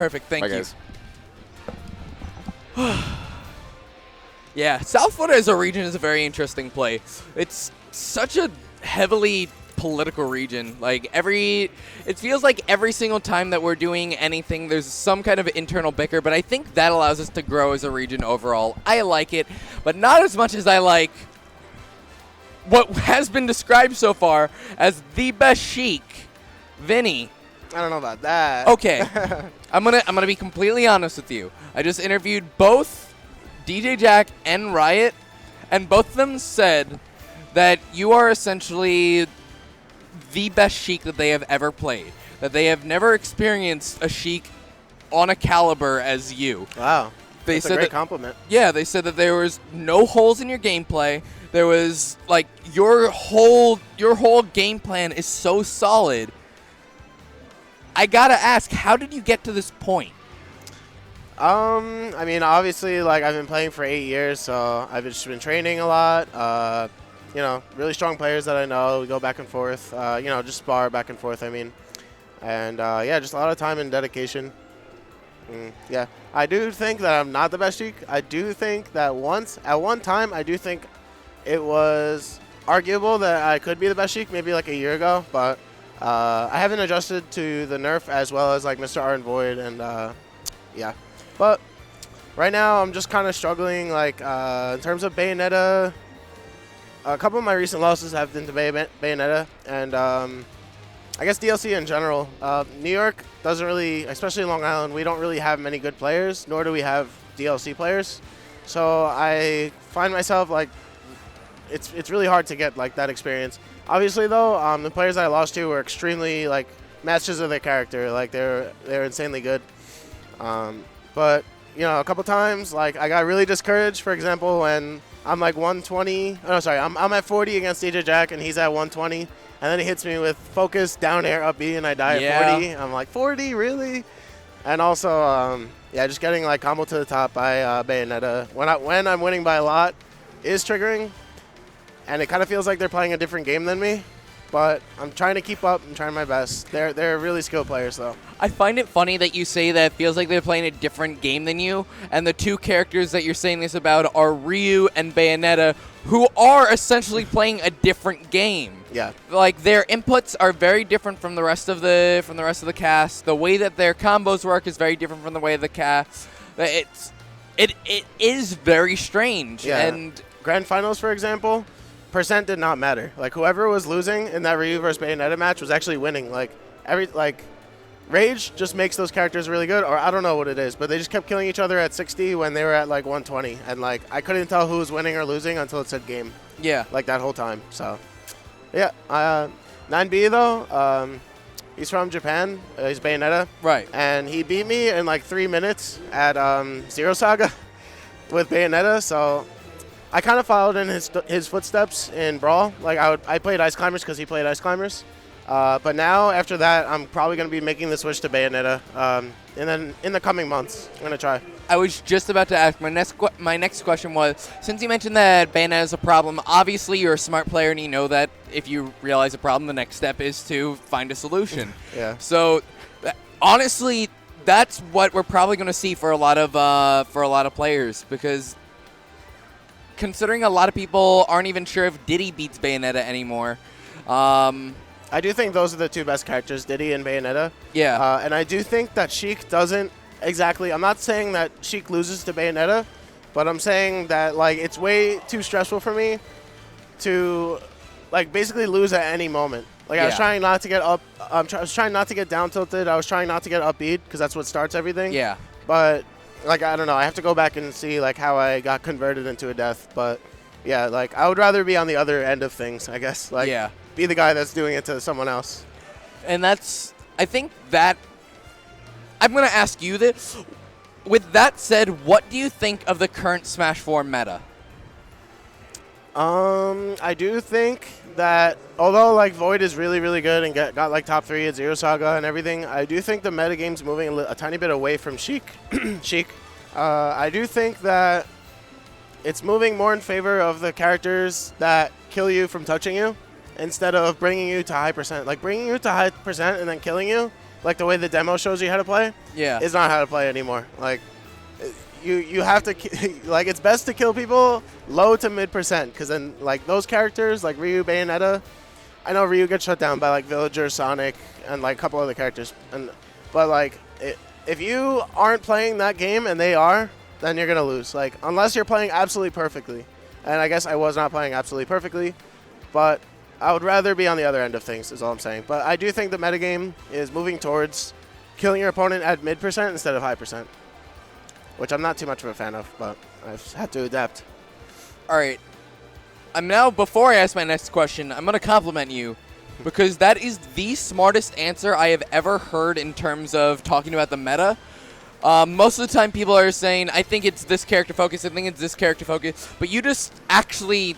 Perfect. Thank Bye, you. guys. Yeah, South Florida as a region is a very interesting play. It's such a heavily political region. It feels like every single time that we're doing anything, there's some kind of internal bicker, but I think that allows us to grow as a region overall. I like it, but not as much as I like what has been described so far as the best Sheik, Vinnie. I don't know about that. Okay, I'm gonna be completely honest with you. I just interviewed both DJ Jack and Riot, and both of them said that you are essentially the best Sheik that they have ever played. That they have never experienced a Sheik on a caliber as you. Wow. They That's said a great compliment. Yeah, they said that there was no holes in your gameplay. There was your whole game plan is so solid. I gotta ask, how did you get to this point? I mean, obviously, I've been playing for 8 years, so I've just been training a lot. Really strong players that I know. We go back and forth. Just spar back and forth. And just a lot of time and dedication. Yeah, I do think that I'm not the best Sheik. I do think that at one time, I do think it was arguable that I could be the best Sheik, maybe a year ago, but I haven't adjusted to the nerf as well as Mr. R and Void, and yeah. But right now, I'm just kind of struggling. In terms of Bayonetta, a couple of my recent losses have been to Bayonetta, and I guess DLC in general. New York doesn't really, especially Long Island, we don't really have many good players, nor do we have DLC players. So I find myself it's really hard to get that experience. Obviously, though, the players I lost to were extremely masters of their character. They're insanely good. But, a couple times, I got really discouraged, for example, when I'm 120. Oh, sorry, I'm at 40 against DJ Jack, and he's at 120. And then he hits me with focus, down air, up B, and I die at 40. I'm like, 40, really? And also, just getting, combo to the top by Bayonetta. When I'm winning by a lot is triggering, and it kind of feels like they're playing a different game than me. But I'm trying to keep up. I'm trying my best. They're really skilled players, though. I find it funny that you say that it feels like they're playing a different game than you, and the two characters that you're saying this about are Ryu and Bayonetta, who are essentially playing a different game. Yeah. Their inputs are very different from the rest of the cast. The way that their combos work is very different from the way of the cast. It is very strange. Yeah. And Grand Finals, for example, percent did not matter. Whoever was losing in that Ryu versus Bayonetta match was actually winning. Rage just makes those characters really good, or I don't know what it is, but they just kept killing each other at 60 when they were at 120, and I couldn't tell who was winning or losing until it said game. Yeah. That whole time. So, yeah. 9B though, he's from Japan. He's Bayonetta. Right. And he beat me in 3 minutes at Zero Saga with Bayonetta. So I kind of followed in his footsteps in Brawl. I played Ice Climbers because he played Ice Climbers. But now, after that, I'm probably going to be making the switch to Bayonetta. And then in the coming months, I'm going to try. I was just about to ask. My next question was, since you mentioned that Bayonetta is a problem, obviously you're a smart player and you know that if you realize a problem, the next step is to find a solution. Yeah. So, honestly, that's what we're probably going to see for a lot of players, because considering a lot of people aren't even sure if Diddy beats Bayonetta anymore. I do think those are the two best characters, Diddy and Bayonetta. Yeah. And I do think that Sheik doesn't exactly... I'm not saying that Sheik loses to Bayonetta, but I'm saying that, it's way too stressful for me to, basically lose at any moment. I was trying not to get up... I was trying not to get down tilted. I was trying not to get up B'd, because that's what starts everything. Yeah. But, I don't know. I have to go back and see, how I got converted into a death. But, yeah, I would rather be on the other end of things, I guess. Yeah. Be the guy that's doing it to someone else. And I think that, I'm going to ask you this. With that said, what do you think of the current Smash 4 meta? I do think that, although Void is really, really good and got top 3 at Zero Saga and everything, I do think the metagame's moving a tiny bit away from Sheik. I do think that it's moving more in favor of the characters that kill you from touching you, instead of bringing you to high percent. Bringing you to high percent and then killing you like the way the demo shows you how to play, Yeah. is not how to play anymore. Like, you have to, like, it's best to kill people low to mid percent, because then, like, those characters, like Ryu, Bayonetta, I know Ryu gets shut down by, like, Villager, Sonic, and, like, a couple other characters. But, like, if you aren't playing that game and they are, then you're going to lose. Like, unless you're playing absolutely perfectly. And I guess I was not playing absolutely perfectly, but I would rather be on the other end of things, is all I'm saying. But I do think the metagame is moving towards killing your opponent at mid percent instead of high percent, which I'm not too much of a fan of, but I've had to adapt. All right. Before I ask my next question, I'm going to compliment you because that is the smartest answer I have ever heard in terms of talking about the meta. Most of the time people are saying, I think it's this character focus, I think it's this character focus, but you just actually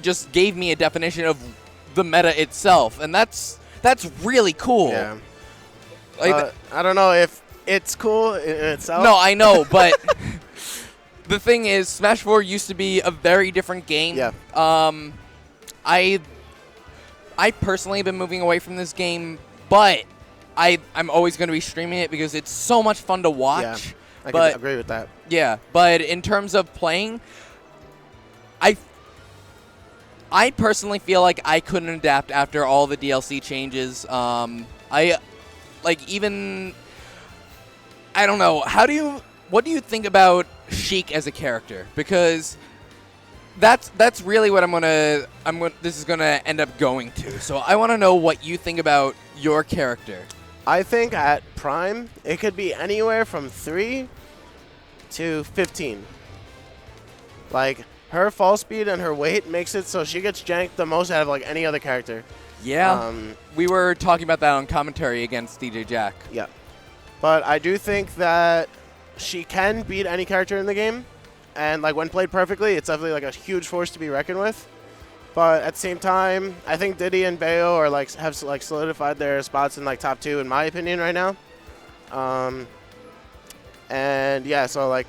just gave me a definition of the meta itself, and that's really cool. Yeah. Like I don't know if it's cool in itself. No, I know, but the thing is, Smash 4 used to be a very different game. Yeah. I personally have been moving away from this game, but I'm always going to be streaming it because it's so much fun to watch. Yeah, I can agree with that. Yeah, but in terms of playing, I personally feel like I couldn't adapt after all the DLC changes. I don't know. What do you think about Sheik as a character? Because that's really what this is gonna end up going to. So I want to know what you think about your character. I think at Prime, it could be anywhere from 3 to 15. Like, her fall speed and her weight makes it so she gets janked the most out of, like, any other character. Yeah, we were talking about that on commentary against DJ Jack. Yeah. But I do think that she can beat any character in the game. And, like, when played perfectly, it's definitely, like, a huge force to be reckoned with. But at the same time, I think Diddy and Bayo are have solidified their spots in like top 2 in my opinion right now. And yeah, so like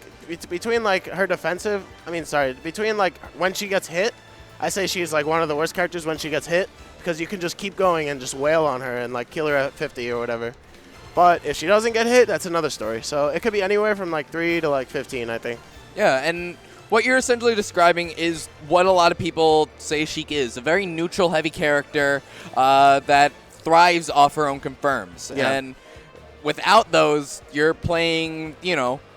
between like her between like when she gets hit, I say she's like one of the worst characters when she gets hit, because you can just keep going and just wail on her and like kill her at 50 or whatever. But if she doesn't get hit, that's another story. So it could be anywhere from like 3 to like 15, I think. Yeah, and what you're essentially describing is what a lot of people say Sheik is, a very neutral, heavy character that thrives off her own confirms. Yeah. And without those, you're playing,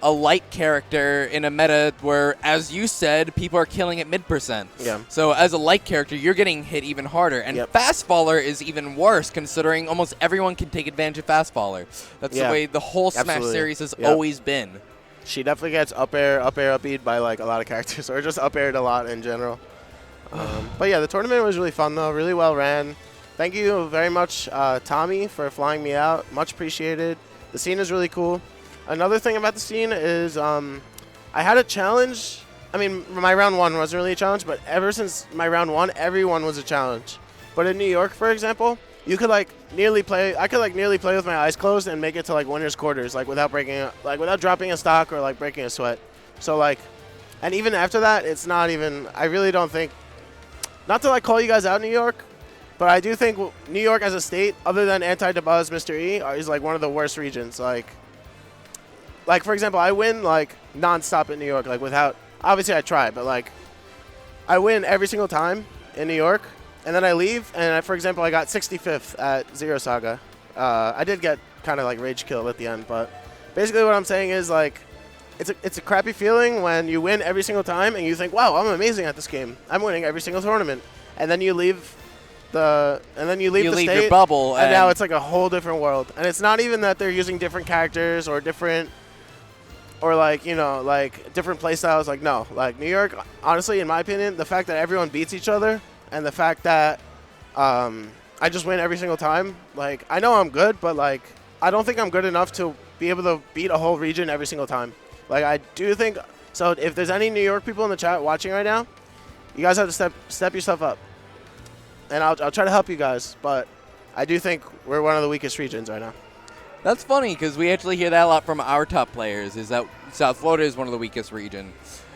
a light character in a meta where, as you said, people are killing at mid-percent. Yeah. So as a light character, you're getting hit even harder. And Fast Faller is even worse, considering almost everyone can take advantage of Fast Faller. That's the way the whole Smash series has always been. She definitely gets up air, up beat by like a lot of characters, or just up aired a lot in general. But yeah, the tournament was really fun though, really well ran. Thank you very much, Tommy, for flying me out. Much appreciated. The scene is really cool. Another thing about the scene is I had a challenge. I mean, my round 1 wasn't really a challenge, but ever since my round 1, everyone was a challenge. But in New York, for example, you could I could nearly play with my eyes closed and make it to like winner's quarters, like without dropping a stock or like breaking a sweat. So like, and even after that, it's not even. I really don't think. Not to like call you guys out, New York, but I do think New York as a state, other than anti-Dabuz, Mr. E, is like one of the worst regions. Like for example, I win like nonstop in New York, like without. Obviously, I try, but like, I win every single time in New York. And then I leave, and for example, I got 65th at Zero Saga. I did get kind of like rage kill at the end, but basically what I'm saying is like, it's a crappy feeling when you win every single time and you think, wow, I'm amazing at this game. I'm winning every single tournament, and then you leave the state, your bubble, and now it's like a whole different world. And it's not even that they're using different characters or different. Or like, like different play styles. Like no, like New York. Honestly, in my opinion, the fact that everyone beats each other. And the fact that I just win every single time, like, I know I'm good, but, like, I don't think I'm good enough to be able to beat a whole region every single time. Like, I do think – so if there's any New York people in the chat watching right now, you guys have to step yourself up. And I'll try to help you guys, but I do think we're one of the weakest regions right now. That's funny because we actually hear that a lot from our top players, is that South Florida is one of the weakest regions.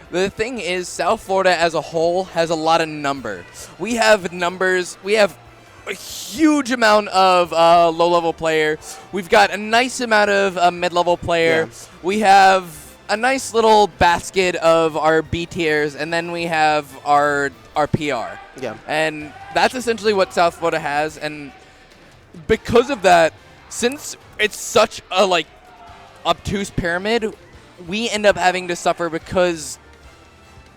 The thing is, South Florida as a whole has a lot of numbers. We have numbers. We have a huge amount of low-level player. We've got a nice amount of mid-level player. Yeah. We have a nice little basket of our B tiers, and then we have our PR. Yeah. And that's essentially what South Florida has. And because of that, since it's such a like obtuse pyramid, we end up having to suffer because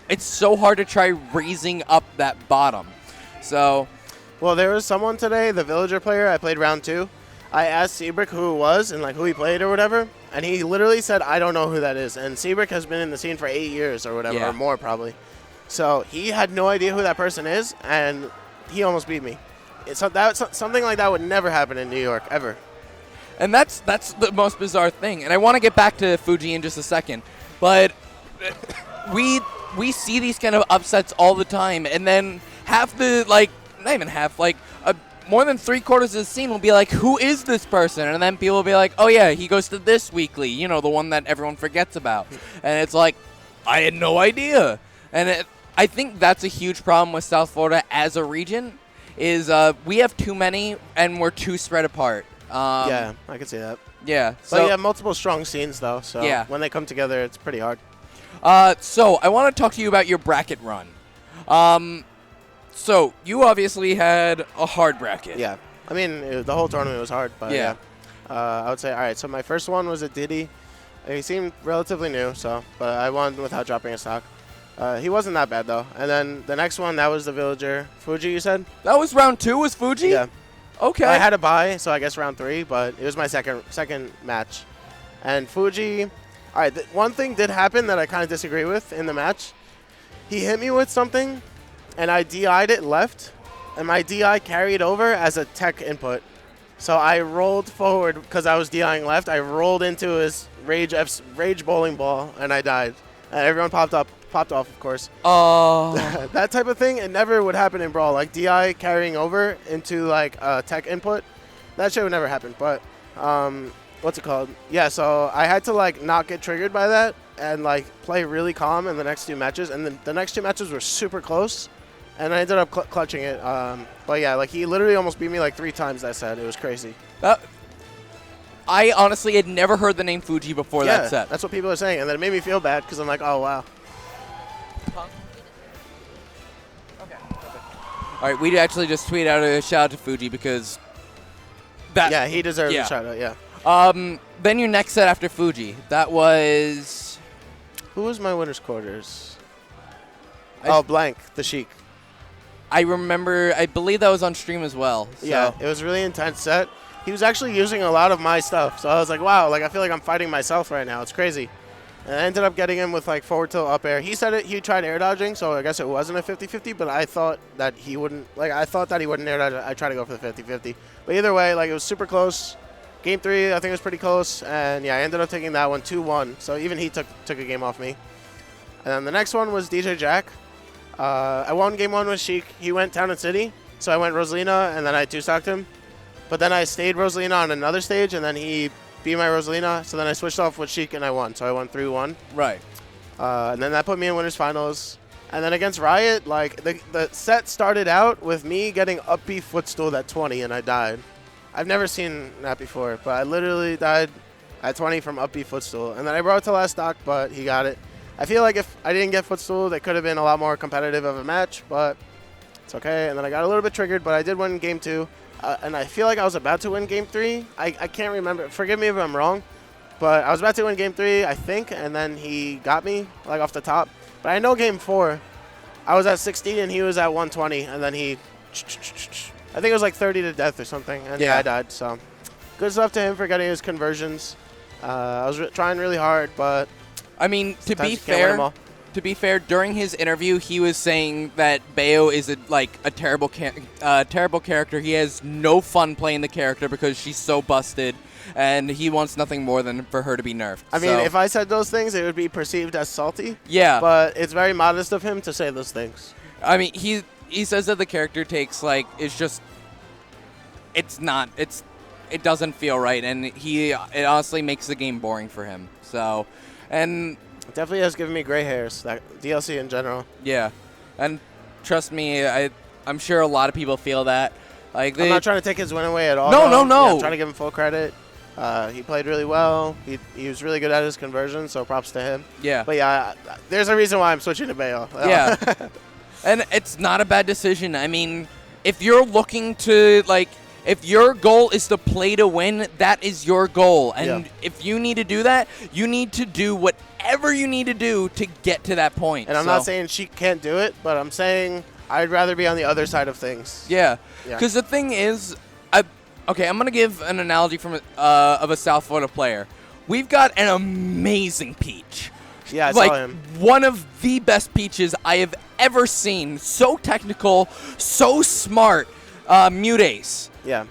it's so hard to try raising up that bottom. So, well, there was someone today, the Villager player. I played round 2. I asked Seabrick who it was and like who he played or whatever, and he literally said, "I don't know who that is." And Seabrick has been in the scene for 8 years or whatever, or more probably. So he had no idea who that person is, and he almost beat me. Something like that would never happen in New York ever. And that's the most bizarre thing. And I want to get back to Fuji in just a second, but we see these kind of upsets all the time, and then half the not even half, more than 3/4 of the scene will be like, who is this person? And then people will be like, oh yeah, he goes to this weekly, the one that everyone forgets about. And it's like, I had no idea. And I think that's a huge problem with South Florida as a region, is we have too many and we're too spread apart. Yeah, I can see that. Yeah. But you have multiple strong scenes though, so yeah. When they come together, it's pretty hard. So I want to talk to you about your bracket run. So you obviously had a hard bracket. Yeah. I mean, the whole tournament was hard, but yeah. I would say, all right, so my first one was a Diddy. He seemed relatively new, but I won without dropping a stock. He wasn't that bad, though. And then the next one, that was the Villager. Fuji, you said? That was round 2, was Fuji? Yeah. Okay. I had a bye, so I guess round 3, but it was my second match. And Fuji, all right, one thing did happen that I kind of disagree with in the match. He hit me with something, and I DI'd it left, and my DI carried over as a tech input. So I rolled forward because I was DIing left. I rolled into his rage bowling ball, and I died. And everyone popped off, of course. Oh. That type of thing, it never would happen in Brawl. Like DI carrying over into like tech input, that shit would never happen. But what's it called? Yeah, so I had to like not get triggered by that and like play really calm in the next 2 matches. And then the next 2 matches were super close, and I ended up clutching it. But yeah, like he literally almost beat me like 3 times that set. It was crazy. I honestly had never heard the name Fuji before that set. That's what people are saying, and then it made me feel bad because I'm like, oh wow. Okay. All right, we actually just tweeted out a shout out to Fuji because that. Yeah, he deserves a shout out. Yeah. Then your next set after Fuji, that was. Who was my winner's quarters? Blank, the Sheik. I remember. I believe that was on stream as well. So. Yeah, it was a really intense set. He was actually using a lot of my stuff, so I was like, wow, like I feel like I'm fighting myself right now. It's crazy. And I ended up getting him with like forward tilt up air. He said he tried air dodging, so I guess it wasn't a 50-50, but I thought that he wouldn't. Like I thought that he wouldn't air dodge. I tried to go for the 50-50. But either way, like it was super close. Game 3, I think it was pretty close, and yeah, I ended up taking that one 2-1. So even he took a game off me. And then the next one was DJ Jack. I won game 1 with Sheik. He went Town and City, so I went Rosalina, and then I 2-stocked him. But then I stayed Rosalina on another stage, and then he beat my Rosalina. So then I switched off with Sheik, and I won. So I won 3-1. Right. And then that put me in winners finals. And then against Riot, like the set started out with me getting up B footstool at 20, and I died. I've never seen that before, but I literally died at 20 from up B footstool. And then I brought it to last stock, but he got it. I feel like if I didn't get footstool, that could have been a lot more competitive of a match, but it's okay. And then I got a little bit triggered, but I did win game 2. And I feel like I was about to win game 3. I can't remember. Forgive me if I'm wrong. But I was about to win game 3, I think, and then he got me, like, off the top. But I know game 4, I was at 60 and he was at 120, and then he... I think it was like 30 to death or something, and yeah, I died. So good stuff to him for getting his conversions. I was trying really hard, but... I mean, to be fair, during his interview, he was saying that Bayo is a terrible character. He has no fun playing the character because she's so busted, and he wants nothing more than for her to be nerfed. I mean, if I said those things, it would be perceived as salty. Yeah. But it's very modest of him to say those things. I mean, he says that the character takes, it doesn't feel right, and it honestly makes the game boring for him. So, and... It definitely has given me gray hairs, that DLC in general. Yeah, and trust me, I'm sure a lot of people feel that. Like I'm not trying to take his win away at all. No. Yeah, I'm trying to give him full credit. He played really well. He was really good at his conversion, so props to him. Yeah. But yeah, there's a reason why I'm switching to Bayo. Yeah. And it's not a bad decision. I mean, if you're looking to, like, if your goal is to play to win, that is your goal. And if you need to do that, you need to do whatever you need to do to get to that point. And I'm not saying she can't do it, but I'm saying I'd rather be on the other side of things. Yeah. Because the thing is, okay, I'm going to give an analogy from of a South Florida player. We've got an amazing Peach. Yeah, I like saw him. One of the best Peaches I have ever seen. So technical, so smart. Mute Ace. Yeah.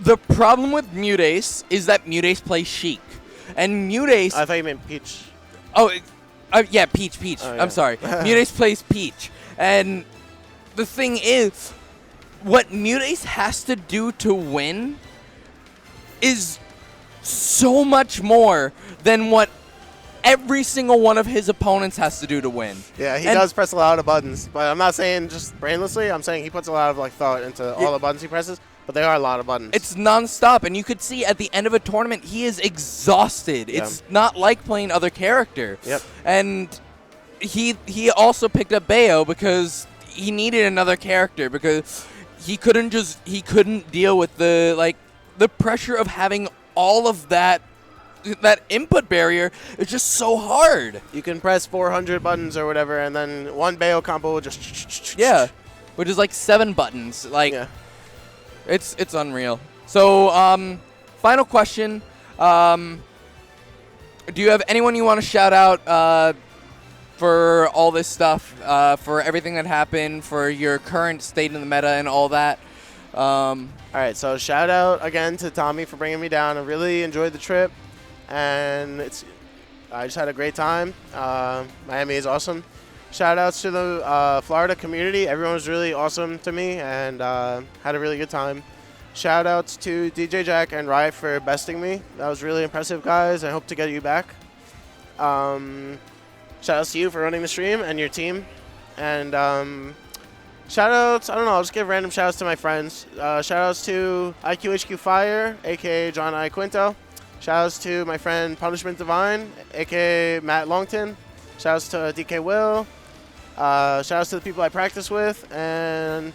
The problem with Mute Ace is that Mute Ace plays Sheik. And Mute Ace... I thought you meant Peach. Oh, yeah, Peach. Oh, yeah. I'm sorry. Mute Ace plays Peach. And the thing is, what Mute Ace has to do to win is so much more than what every single one of his opponents has to do to win. Yeah, he does press a lot of buttons, but I'm not saying just brainlessly. I'm saying he puts a lot of thought into all the buttons he presses, but they are a lot of buttons. It's nonstop, and you could see at the end of a tournament he is exhausted. Yeah. It's not like playing other character. Yep. And he also picked up Bayo because he needed another character because he couldn't deal with the pressure of having all of that input barrier is just so hard. You can press 400 buttons or whatever, and then one Bayo combo will just... Yeah, which is like 7 buttons. Like, it's unreal. So, final question. Do you have anyone you want to shout out for all this stuff, for everything that happened, for your current state in the meta and all that? All right, so shout out again to Tommy for bringing me down. I really enjoyed the trip. And I just had a great time. Miami is awesome. Shout outs to the Florida community. Everyone was really awesome to me and had a really good time. Shout outs to DJ Jack and Riot for besting me. That was really impressive, guys. I hope to get you back. Shout outs to you for running the stream and your team. And shout outs, I don't know, I'll just give random shout outs to my friends. Shout outs to IQHQ Fire, aka John I. Quinto. Shoutouts to my friend Punishment Divine, a.k.a. Matt Longton. Shoutouts to DK Will. Shoutouts to the people I practice with. And,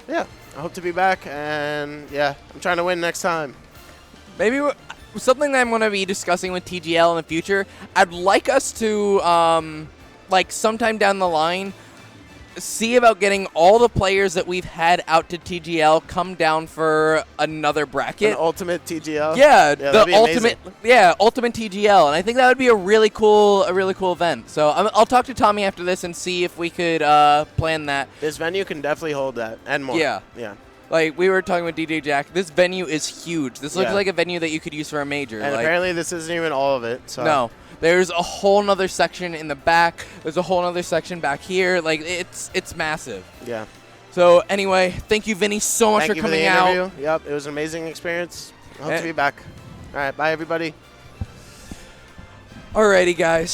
yeah, I hope to be back. And, yeah, I'm trying to win next time. Maybe something that I'm going to be discussing with TGL in the future, I'd like us to, sometime down the line, see about getting all the players that we've had out to TGL come down for another bracket. An ultimate TGL. Yeah, the ultimate. Amazing. Yeah, ultimate TGL, and I think that would be a really cool event. So I'll talk to Tommy after this and see if we could plan that. This venue can definitely hold that and more. Yeah. Like we were talking with DJ Jack, this venue is huge. This looks like a venue that you could use for a major. And apparently this isn't even all of it. So. No. There's a whole nother section in the back. There's a whole nother section back here. Like, it's massive. Yeah. So, anyway, thank you, Vinnie, so much for coming out. Yep, it was an amazing experience. I hope to be back. All right, bye, everybody. Alrighty, guys.